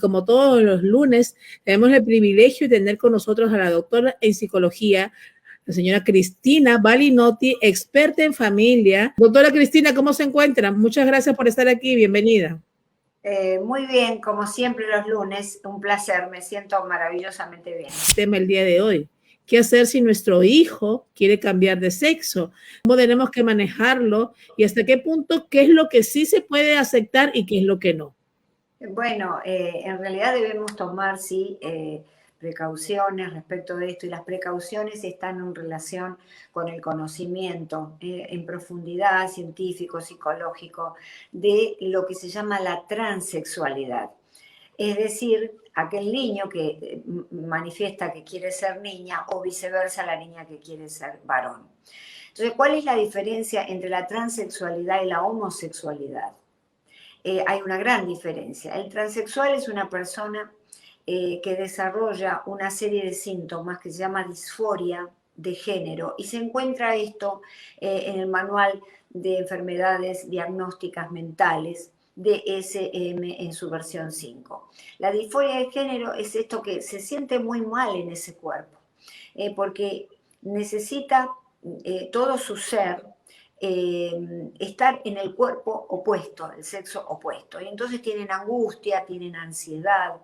como todos los lunes, tenemos el privilegio de tener con nosotros a la doctora en psicología, la señora Cristina Balinotti, experta en familia. Doctora Cristina, ¿cómo se encuentra? Muchas gracias por estar aquí, bienvenida. Muy bien, como siempre los lunes, un placer, me siento maravillosamente bien. Tema el día de hoy. ¿Qué hacer si nuestro hijo quiere cambiar de sexo? ¿Cómo tenemos que manejarlo? ¿Y hasta qué punto qué es lo que sí se puede aceptar y qué es lo que no? Bueno, en realidad debemos tomar, sí, precauciones respecto de esto, y las precauciones están en relación con el conocimiento en profundidad científico, psicológico, de lo que se llama la transexualidad. Es decir, aquel niño que manifiesta que quiere ser niña o viceversa la niña que quiere ser varón. Entonces, ¿cuál es la diferencia entre la transexualidad y la homosexualidad? Hay una gran diferencia. El transexual es una persona que desarrolla una serie de síntomas que se llama disforia de género, y se encuentra esto en el Manual de Enfermedades Diagnósticas Mentales, DSM, en su versión 5. La disforia de género es esto que se siente muy mal en ese cuerpo, porque necesita todo su ser estar en el cuerpo opuesto, el sexo opuesto. Y entonces tienen angustia, tienen ansiedad,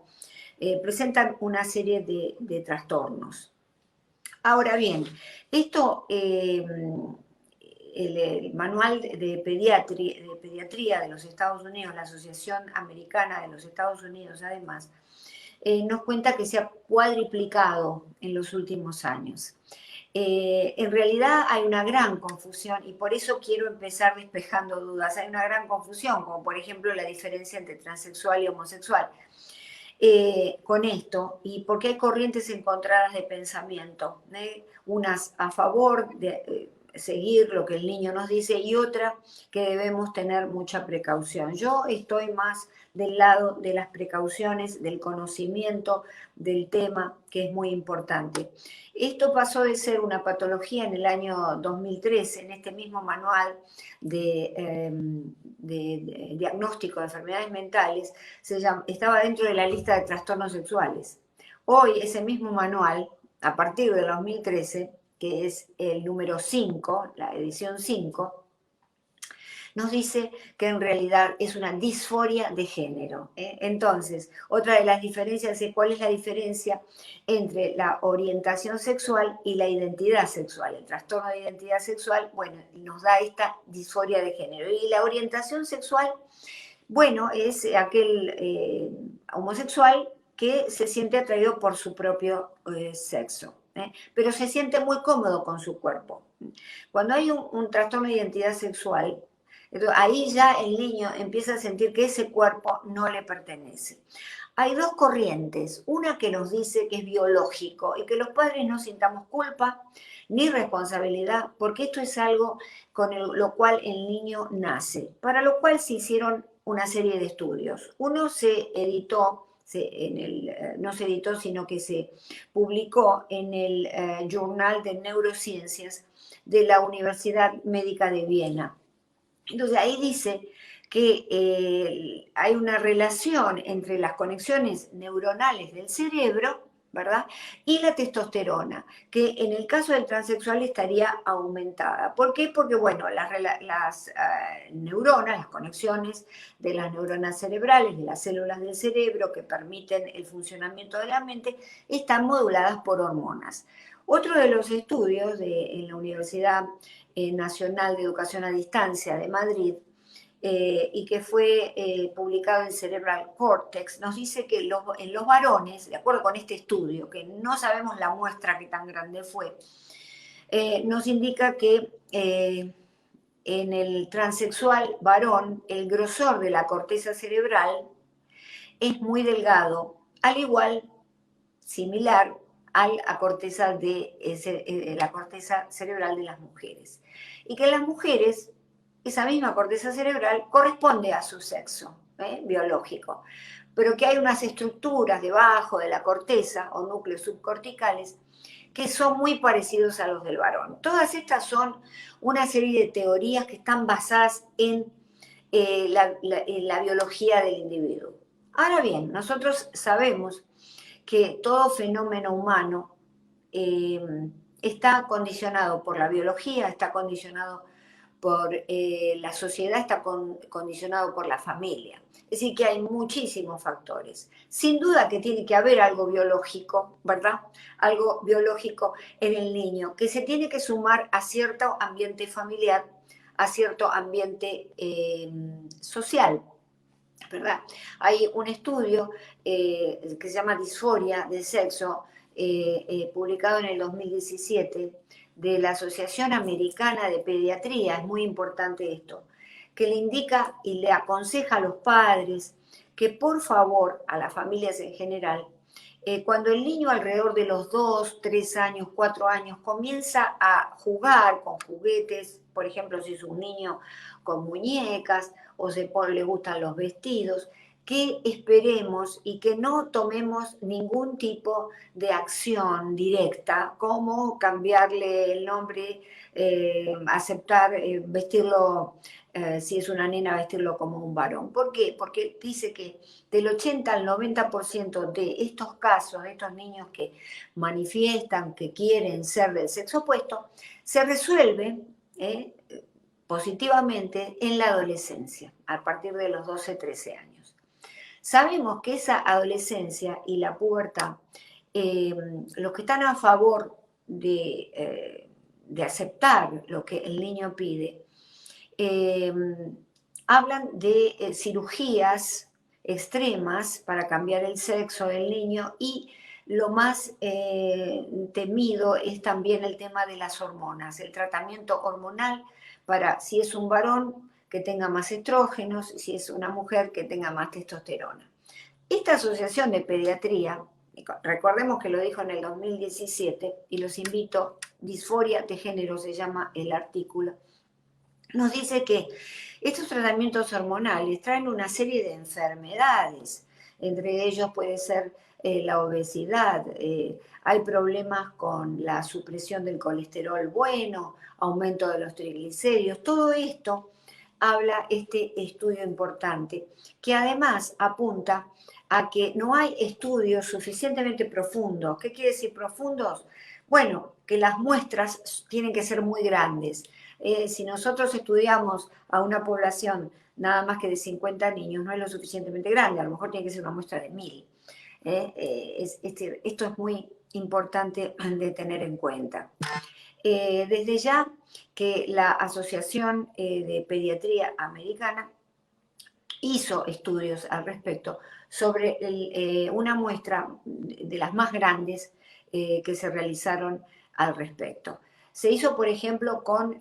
presentan una serie de trastornos. Ahora bien, esto, el Manual de Pediatría de los Estados Unidos, la Asociación Americana de los Estados Unidos, además, nos cuenta que se ha cuadriplicado en los últimos años. En realidad hay una gran confusión, y por eso quiero empezar despejando dudas. Hay una gran confusión, como por ejemplo la diferencia entre transexual y homosexual. Con esto, y porque hay corrientes encontradas de pensamiento, unas a favor de seguir lo que el niño nos dice, y otra que debemos tener mucha precaución. Yo estoy más del lado de las precauciones, del conocimiento del tema, que es muy importante. Esto pasó de ser una patología en el año 2013, en este mismo manual de diagnóstico de enfermedades mentales, estaba dentro de la lista de trastornos sexuales. Hoy ese mismo manual, a partir del 2013, que es el número 5, la edición 5, nos dice que en realidad es una disforia de género. Entonces, otra de las diferencias es cuál es la diferencia entre la orientación sexual y la identidad sexual. El trastorno de identidad sexual, bueno, nos da esta disforia de género. Y la orientación sexual, bueno, es aquel homosexual que se siente atraído por su propio sexo, pero se siente muy cómodo con su cuerpo. Cuando hay un trastorno de identidad sexual, entonces, ahí ya el niño empieza a sentir que ese cuerpo no le pertenece. Hay dos corrientes, una que nos dice que es biológico y que los padres no sintamos culpa ni responsabilidad, porque esto es algo con lo cual el niño nace, para lo cual se hicieron una serie de estudios. Uno se editó, no se editó, sino que se publicó en el Journal de Neurociencias de la Universidad Médica de Viena. Entonces ahí dice que hay una relación entre las conexiones neuronales del cerebro, ¿verdad?, y la testosterona, que en el caso del transexual estaría aumentada. ¿Por qué? Porque, bueno, las neuronas, las conexiones de las neuronas cerebrales, de las células del cerebro que permiten el funcionamiento de la mente, están moduladas por hormonas. Otro de los estudios en la Universidad Nacional de Educación a Distancia de Madrid, y que fue publicado en Cerebral Cortex, nos dice que en los varones, de acuerdo con este estudio, que no sabemos la muestra que tan grande fue, nos indica que en el transexual varón el grosor de la corteza cerebral es muy delgado, al igual, similar a la corteza cerebral de las mujeres. Y que en las mujeres, esa misma corteza cerebral corresponde a su sexo biológico, pero que hay unas estructuras debajo de la corteza o núcleos subcorticales que son muy parecidos a los del varón. Todas estas son una serie de teorías que están basadas en la biología del individuo. Ahora bien, nosotros sabemos que todo fenómeno humano está condicionado por la biología, está condicionado por la sociedad, está condicionado por la familia. Es decir, que hay muchísimos factores. Sin duda que tiene que haber algo biológico, ¿verdad? Algo biológico en el niño, que se tiene que sumar a cierto ambiente familiar, a cierto ambiente social, ¿verdad? Hay un estudio que se llama Disforia del Sexo, publicado en el 2017, de la Asociación Americana de Pediatría, es muy importante esto, que le indica y le aconseja a los padres que por favor, a las familias en general, cuando el niño alrededor de los 2, 3 años, 4 años comienza a jugar con juguetes, por ejemplo, si es un niño con muñecas o le gustan los vestidos, que esperemos y que no tomemos ningún tipo de acción directa, como cambiarle el nombre, aceptar, vestirlo, si es una nena, vestirlo como un varón. ¿Por qué? Porque dice que del 80 al 90% de estos casos, de estos niños que manifiestan que quieren ser del sexo opuesto, se resuelven positivamente en la adolescencia, a partir de los 12, 13 años. Sabemos que esa adolescencia y la pubertad, los que están a favor de aceptar lo que el niño pide, hablan de cirugías extremas para cambiar el sexo del niño y lo más temido es también el tema de las hormonas, el tratamiento hormonal para, si es un varón, que tenga más estrógenos, si es una mujer, que tenga más testosterona. Esta asociación de pediatría, recordemos que lo dijo en el 2017, y los invito, Disforia de género se llama el artículo, nos dice que estos tratamientos hormonales traen una serie de enfermedades, entre ellos puede ser la obesidad, hay problemas con la supresión del colesterol bueno, aumento de los triglicéridos, todo esto habla este estudio importante, que además apunta a que no hay estudios suficientemente profundos. ¿Qué quiere decir profundos? Bueno, que las muestras tienen que ser muy grandes. Si nosotros estudiamos a una población nada más que de 50 niños, no es lo suficientemente grande, a lo mejor tiene que ser una muestra de 1000. Esto es muy importante de tener en cuenta. Desde ya que la Asociación de Pediatría Americana hizo estudios al respecto sobre una muestra de las más grandes que se realizaron al respecto. Se hizo, por ejemplo, con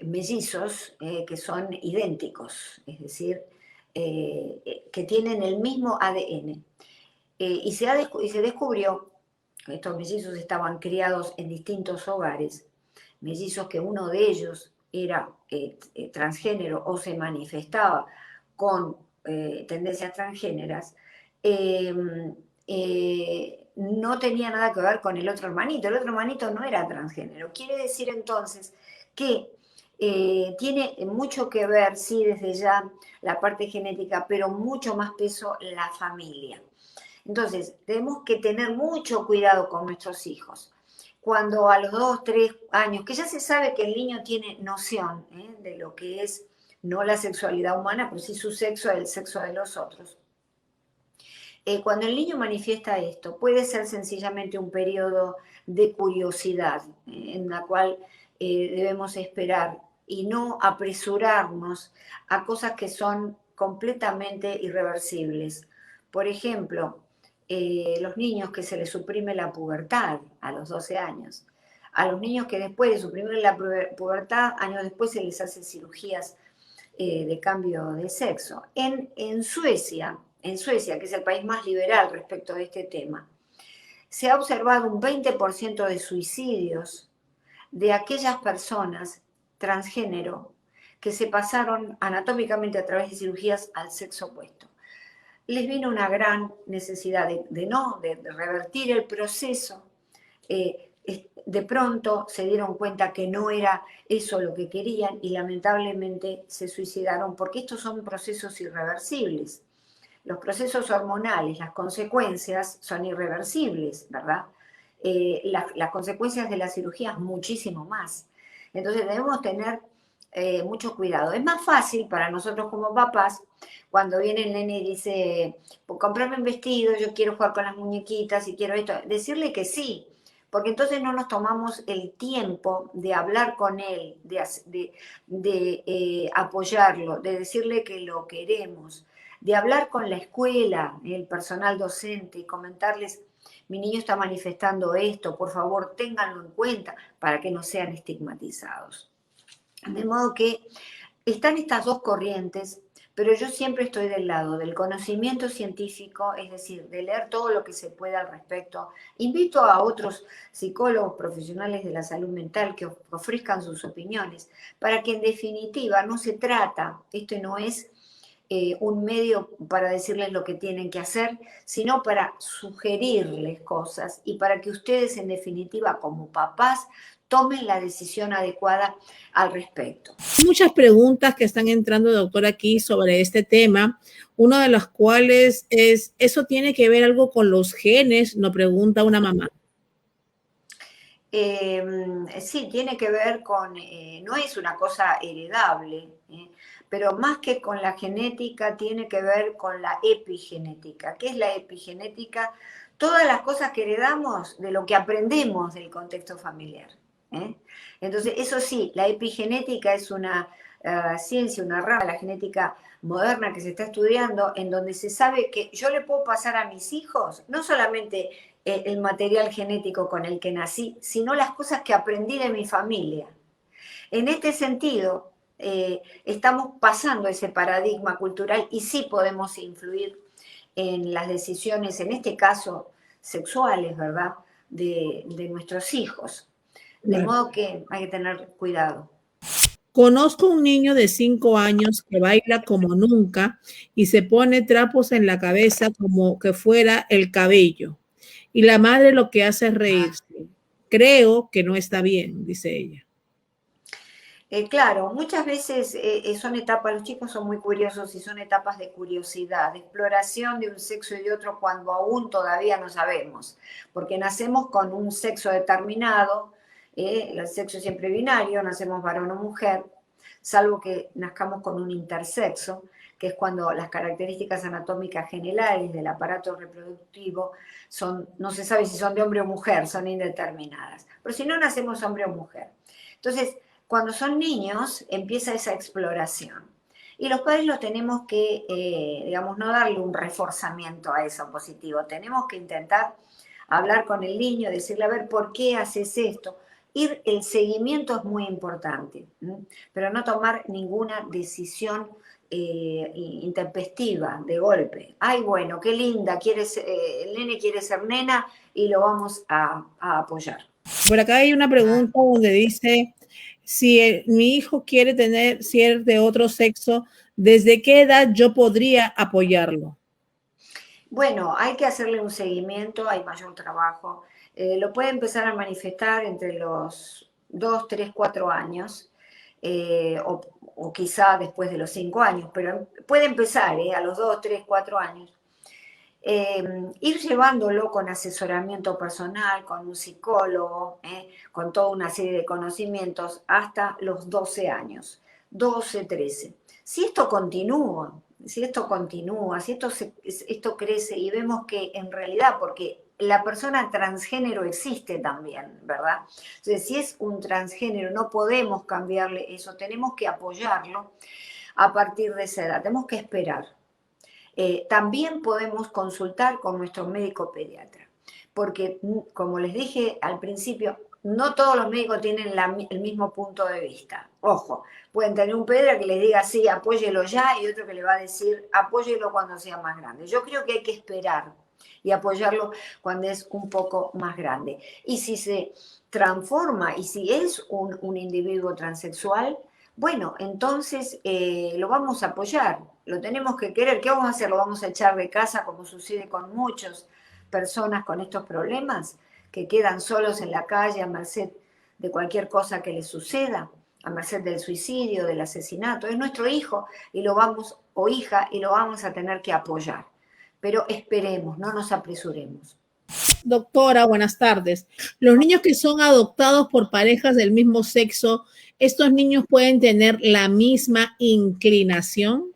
mellizos que son idénticos, es decir, que tienen el mismo ADN. Y se descubrió que estos mellizos estaban criados en distintos hogares, mellizos que uno de ellos era transgénero o se manifestaba con tendencias transgéneras, no tenía nada que ver con el otro hermanito. El otro hermanito no era transgénero. Quiere decir entonces que tiene mucho que ver, sí, desde ya la parte genética, pero mucho más peso la familia. Entonces, tenemos que tener mucho cuidado con nuestros hijos. Cuando a los 2, 3 años, que ya se sabe que el niño tiene noción de lo que es no la sexualidad humana, pero sí su sexo, el sexo de los otros. Cuando el niño manifiesta esto, puede ser sencillamente un periodo de curiosidad en la cual debemos esperar y no apresurarnos a cosas que son completamente irreversibles. Por ejemplo, los niños que se les suprime la pubertad a los 12 años, a los niños que después de suprimir la pubertad, años después se les hace cirugías de cambio de sexo. En Suecia, que es el país más liberal respecto de este tema, se ha observado un 20% de suicidios de aquellas personas transgénero que se pasaron anatómicamente a través de cirugías al sexo opuesto. Les vino una gran necesidad de revertir el proceso, de pronto se dieron cuenta que no era eso lo que querían y lamentablemente se suicidaron, porque estos son procesos irreversibles. Los procesos hormonales, las consecuencias son irreversibles, ¿verdad? Las consecuencias de la cirugía es muchísimo más. Entonces debemos tener mucho cuidado. Es más fácil para nosotros como papás cuando viene el nene y dice, pues, comprame un vestido, yo quiero jugar con las muñequitas y quiero esto, decirle que sí, porque entonces no nos tomamos el tiempo de hablar con él, de apoyarlo, de decirle que lo queremos, de hablar con la escuela, el personal docente y comentarles, mi niño está manifestando esto, por favor ténganlo en cuenta para que no sean estigmatizados. De modo que están estas dos corrientes, pero yo siempre estoy del lado del conocimiento científico, es decir, de leer todo lo que se pueda al respecto. Invito a otros psicólogos profesionales de la salud mental que ofrezcan sus opiniones, para que en definitiva no se trata, esto no es un medio para decirles lo que tienen que hacer, sino para sugerirles cosas y para que ustedes en definitiva como papás tomen la decisión adecuada al respecto. Muchas preguntas que están entrando, doctor, aquí sobre este tema. Una de las cuales es, ¿eso tiene que ver algo con los genes? Nos pregunta una mamá. Sí, tiene que ver con, no es una cosa heredable, pero más que con la genética, tiene que ver con la epigenética. ¿Qué es la epigenética? Todas las cosas que heredamos de lo que aprendemos del contexto familiar. Entonces, eso sí, la epigenética es una ciencia, una rama de la genética moderna que se está estudiando, en donde se sabe que yo le puedo pasar a mis hijos no solamente el material genético con el que nací, sino las cosas que aprendí de mi familia. En este sentido, estamos pasando ese paradigma cultural y sí podemos influir en las decisiones, en este caso sexuales, ¿verdad?, de nuestros hijos. De modo que hay que tener cuidado. Conozco un niño de 5 años que baila como nunca y se pone trapos en la cabeza como que fuera el cabello. Y la madre lo que hace es reírse. Creo que no está bien, dice ella. Claro, muchas veces son etapas, los chicos son muy curiosos y son etapas de curiosidad, de exploración de un sexo y de otro cuando aún todavía no sabemos, porque nacemos con un sexo determinado, el sexo es siempre binario, nacemos varón o mujer, salvo que nazcamos con un intersexo, que es cuando las características anatómicas generales del aparato reproductivo son, no se sabe si son de hombre o mujer, son indeterminadas, pero si no nacemos hombre o mujer. Entonces, cuando son niños empieza esa exploración. Y los padres lo tenemos que, digamos, no darle un reforzamiento a eso positivo. Tenemos que intentar hablar con el niño, decirle, a ver, ¿por qué haces esto? El seguimiento es muy importante, pero no tomar ninguna decisión intempestiva, de golpe. Ay, bueno, qué linda, el nene quiere ser nena y lo vamos a apoyar. Por acá hay una pregunta donde dice, si mi hijo quiere ser de otro sexo, ¿desde qué edad yo podría apoyarlo? Bueno, hay que hacerle un seguimiento, hay mayor trabajo. Lo puede empezar a manifestar entre los 2, 3, 4 años, o quizá después de los 5 años, pero puede empezar a los 2, 3, 4 años. Ir llevándolo con asesoramiento personal, con un psicólogo, con toda una serie de conocimientos hasta los 12 años, 12, 13. Si esto continúa, si esto crece y vemos que en realidad, porque la persona transgénero existe también, ¿verdad? Entonces, si es un transgénero, no podemos cambiarle eso, tenemos que apoyarlo a partir de esa edad, tenemos que esperar. También podemos consultar con nuestro médico pediatra, porque como les dije al principio, no todos los médicos tienen el mismo punto de vista. Ojo, pueden tener un pediatra que les diga sí, apóyelo ya, y otro que le va a decir apóyelo cuando sea más grande. Yo creo que hay que esperar y apoyarlo cuando es un poco más grande. Y si se transforma y si es un individuo transexual, bueno, entonces lo vamos a apoyar, lo tenemos que querer. ¿Qué vamos a hacer? ¿Lo vamos a echar de casa como sucede con muchas personas con estos problemas? que quedan solos en la calle a merced de cualquier cosa que les suceda, a merced del suicidio, del asesinato. Es nuestro hijo o hija y lo vamos a tener que apoyar. Pero esperemos, no nos apresuremos. Doctora, buenas tardes. Los niños que son adoptados por parejas del mismo sexo, ¿estos niños pueden tener la misma inclinación?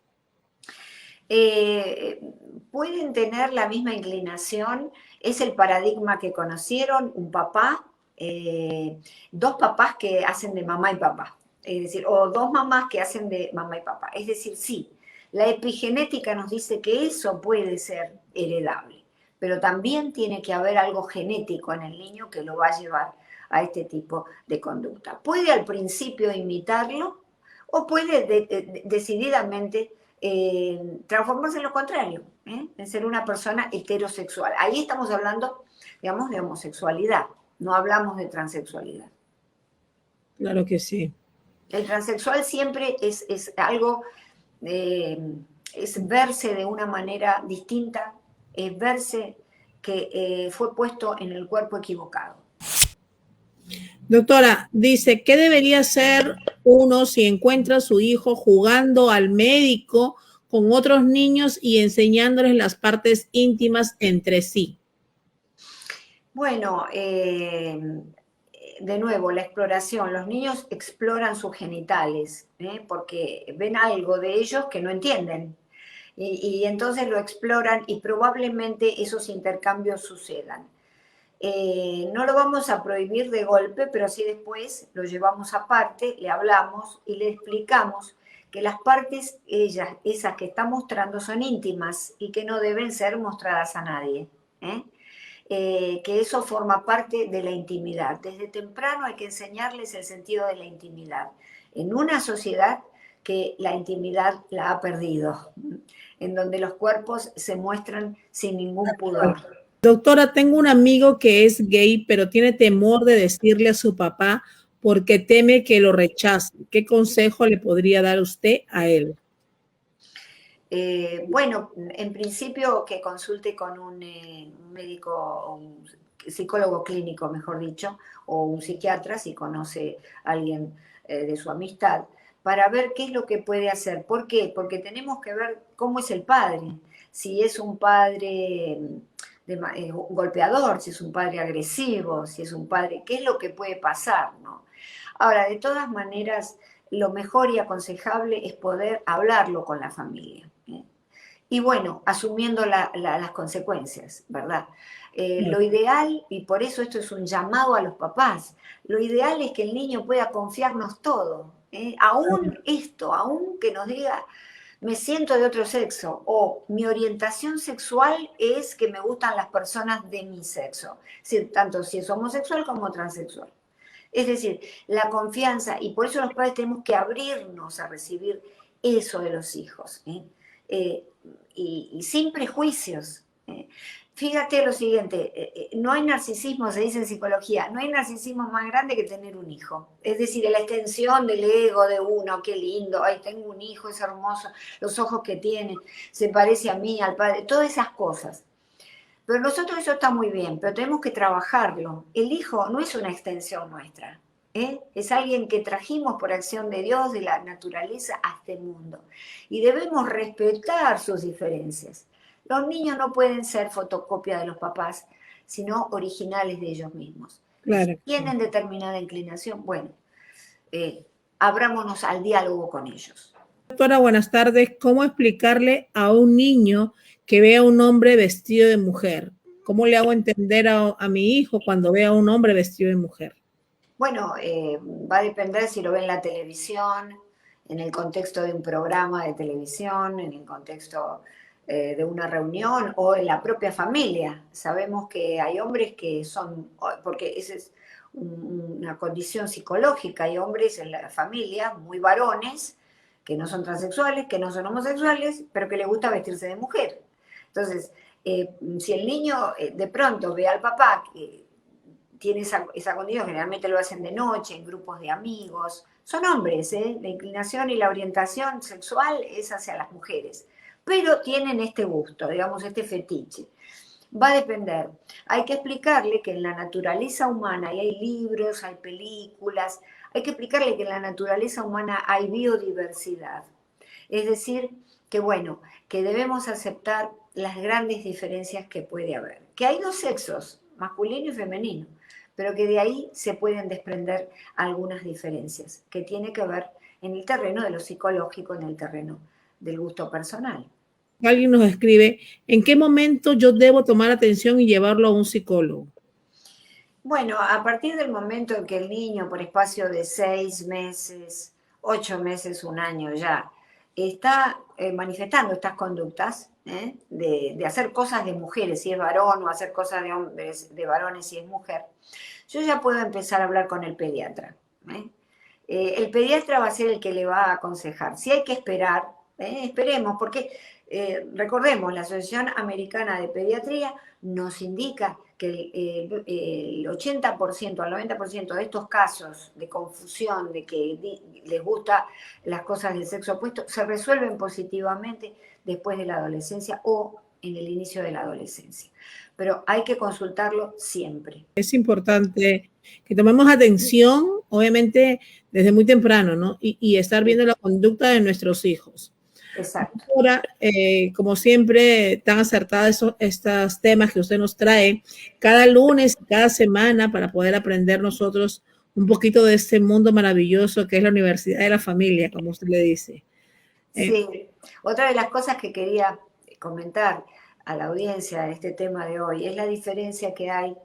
Pueden tener la misma inclinación, es el paradigma que conocieron, un papá, dos papás que hacen de mamá y papá, es decir, o dos mamás que hacen de mamá y papá. Es decir, sí, la epigenética nos dice que eso puede ser heredable, pero también tiene que haber algo genético en el niño que lo va a llevar a este tipo de conducta. Puede al principio imitarlo o puede decididamente transformarse en lo contrario, en ser una persona heterosexual. Ahí estamos hablando, digamos, de homosexualidad, no hablamos de transexualidad. Claro que sí. El transexual siempre es algo, es verse de una manera distinta, es verse que fue puesto en el cuerpo equivocado. Doctora, dice, ¿qué debería hacer uno si encuentra a su hijo jugando al médico con otros niños y enseñándoles las partes íntimas entre sí? Bueno, de nuevo, la exploración. Los niños exploran sus genitales, porque ven algo de ellos que no entienden. Y entonces lo exploran y probablemente esos intercambios sucedan. No lo vamos a prohibir de golpe, pero sí después lo llevamos aparte, le hablamos y le explicamos que las partes, esas que está mostrando, son íntimas y que no deben ser mostradas a nadie. Que eso forma parte de la intimidad. Desde temprano hay que enseñarles el sentido de la intimidad. En una sociedad que la intimidad la ha perdido, en donde los cuerpos se muestran sin ningún pudor. Doctora, tengo un amigo que es gay, pero tiene temor de decirle a su papá porque teme que lo rechace. ¿Qué consejo le podría dar usted a él? Bueno, en principio que consulte con un médico, un psicólogo clínico, mejor dicho, o un psiquiatra, si conoce a alguien de su amistad, para ver qué es lo que puede hacer. ¿Por qué? Porque tenemos que ver cómo es el padre. Si es un padre golpeador, si es un padre agresivo, si es un padre, qué es lo que puede pasar, ¿no? Ahora, de todas maneras, lo mejor y aconsejable es poder hablarlo con la familia. Y bueno, asumiendo las consecuencias, ¿verdad? Lo ideal, y por eso esto es un llamado a los papás, lo ideal es que el niño pueda confiarnos todo, aún esto, aún que nos diga, me siento de otro sexo, o mi orientación sexual es que me gustan las personas de mi sexo, tanto si es homosexual como transexual. Es decir, la confianza, y por eso los padres tenemos que abrirnos a recibir eso de los hijos, y sin prejuicios. Fíjate lo siguiente, no hay narcisismo, se dice en psicología, no hay narcisismo más grande que tener un hijo. Es decir, la extensión del ego de uno, qué lindo, ay, tengo un hijo, es hermoso, los ojos que tiene, se parece a mí, al padre, todas esas cosas. Pero nosotros eso está muy bien, pero tenemos que trabajarlo. El hijo no es una extensión nuestra, es alguien que trajimos por acción de Dios, de la naturaleza, a este mundo. Y debemos respetar sus diferencias. Los niños no pueden ser fotocopia de los papás, sino originales de ellos mismos. Claro. Si tienen determinada inclinación, bueno, abrámonos al diálogo con ellos. Doctora, buenas tardes. ¿Cómo explicarle a un niño que vea a un hombre vestido de mujer? ¿Cómo le hago entender a mi hijo cuando vea a un hombre vestido de mujer? Bueno, va a depender si lo ve en la televisión, en el contexto de un programa de televisión, en el contexto de una reunión o en la propia familia. Sabemos que hay hombres que son, porque esa es una condición psicológica, hay hombres en la familia, muy varones, que no son transexuales, que no son homosexuales, pero que les gusta vestirse de mujer. Entonces, si el niño de pronto ve al papá que tiene esa condición, generalmente lo hacen de noche, en grupos de amigos, son hombres, la inclinación y la orientación sexual es hacia las mujeres, pero tienen este gusto, digamos, este fetiche. Va a depender. Hay que explicarle que en la naturaleza humana, y hay libros, hay películas, hay que explicarle que en la naturaleza humana hay biodiversidad. Es decir, que bueno, que debemos aceptar las grandes diferencias que puede haber. Que hay dos sexos, masculino y femenino, pero que de ahí se pueden desprender algunas diferencias, que tiene que ver en el terreno de lo psicológico, en el terreno del gusto personal. Alguien nos escribe, ¿en qué momento yo debo tomar atención y llevarlo a un psicólogo? Bueno, a partir del momento en que el niño, por espacio de 6 meses, 8 meses, un año ya, está manifestando estas conductas de hacer cosas de mujeres si es varón o hacer cosas de hombres, de varones si es mujer, yo ya puedo empezar a hablar con el pediatra. El pediatra va a ser el que le va a aconsejar. Si hay que esperar, esperemos, porque recordemos, la Asociación Americana de Pediatría nos indica que el 80% al 90% de estos casos de confusión, de que les gustan las cosas del sexo opuesto, se resuelven positivamente después de la adolescencia o en el inicio de la adolescencia. Pero hay que consultarlo siempre. Es importante que tomemos atención, obviamente, desde muy temprano, ¿no? Y estar viendo la conducta de nuestros hijos. Exacto. Ahora, como siempre, tan acertadas estos temas que usted nos trae cada lunes, cada semana, para poder aprender nosotros un poquito de este mundo maravilloso que es la Universidad de la Familia, como usted le dice. Sí, otra de las cosas que quería comentar a la audiencia de este tema de hoy es la diferencia que hay,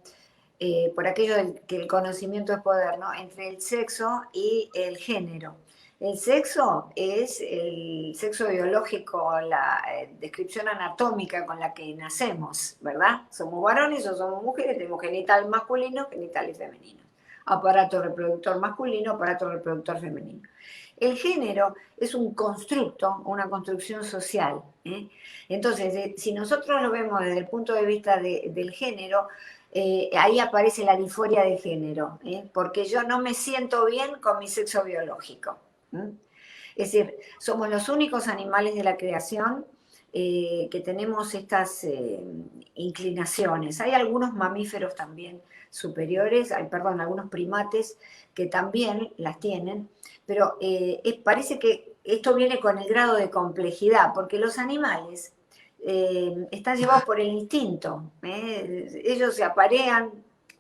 por aquello que el conocimiento es poder, ¿no?, entre el sexo y el género. El sexo es el sexo biológico, la descripción anatómica con la que nacemos, ¿verdad? Somos varones o somos mujeres, tenemos genital masculino, genitales femeninos. Aparato reproductor masculino, aparato reproductor femenino. El género es un constructo, una construcción social. Entonces, si nosotros lo vemos desde el punto de vista del género, ahí aparece la disforia de género, porque yo no me siento bien con mi sexo biológico. Es decir, somos los únicos animales de la creación que tenemos estas inclinaciones. Hay algunos mamíferos también superiores, algunos primates que también las tienen, pero parece que esto viene con el grado de complejidad, porque los animales están llevados por el instinto. Ellos se aparean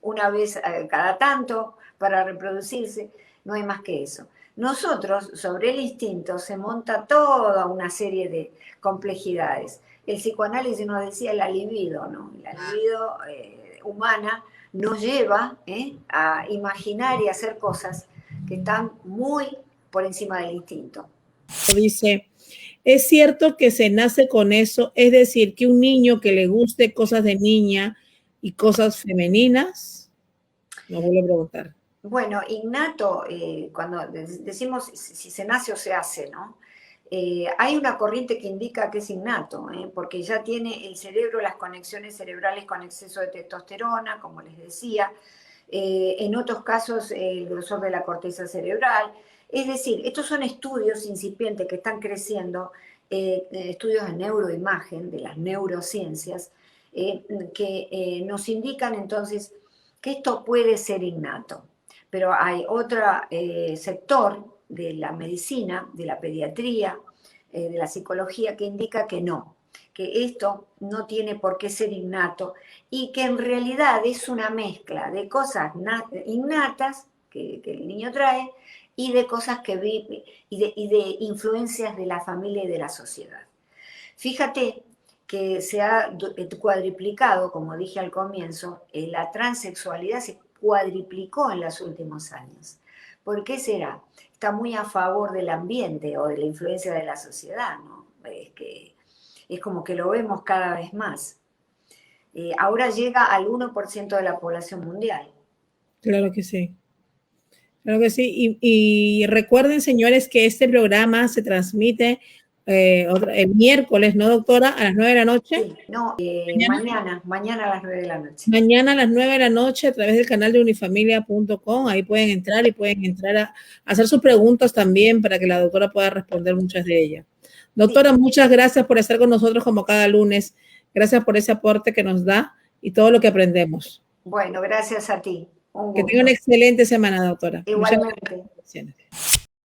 una vez cada tanto para reproducirse, no hay más que eso. Nosotros, sobre el instinto, se monta toda una serie de complejidades. El psicoanálisis nos decía la libido, ¿no? La libido humana nos lleva a imaginar y hacer cosas que están muy por encima del instinto. Dice, ¿es cierto que se nace con eso? Es decir, que un niño que le guste cosas de niña y cosas femeninas, me vuelvo a preguntar. Bueno, innato, cuando decimos si se nace o se hace, ¿no? Hay una corriente que indica que es innato, porque ya tiene el cerebro las conexiones cerebrales con exceso de testosterona, como les decía, en otros casos el grosor de la corteza cerebral. Es decir, estos son estudios incipientes que están creciendo, estudios de neuroimagen, de las neurociencias, que nos indican entonces que esto puede ser innato. Pero hay otro sector de la medicina, de la pediatría, de la psicología, que indica que no, que esto no tiene por qué ser innato y que en realidad es una mezcla de cosas innatas que el niño trae y de cosas que vive y de influencias de la familia y de la sociedad. Fíjate que se ha cuadriplicado, como dije al comienzo, la transexualidad se cuadriplicó en los últimos años. ¿Por qué será? Está muy a favor del ambiente o de la influencia de la sociedad, ¿no? Es como que lo vemos cada vez más. Ahora llega al 1% de la población mundial. Claro que sí. Claro que sí. Y recuerden, señores, que este programa se transmite el miércoles, ¿no, doctora? A las 9 de la noche. Sí, no, mañana a las 9 de la noche. Mañana a las 9 de la noche a través del canal de unifamilia.com. Ahí pueden entrar a hacer sus preguntas también para que la doctora pueda responder muchas de ellas. Doctora, sí, muchas gracias por estar con nosotros como cada lunes. Gracias por ese aporte que nos da y todo lo que aprendemos. Bueno, gracias a ti. Un Que gusto. tenga una excelente semana, doctora. Igualmente. Muchas gracias.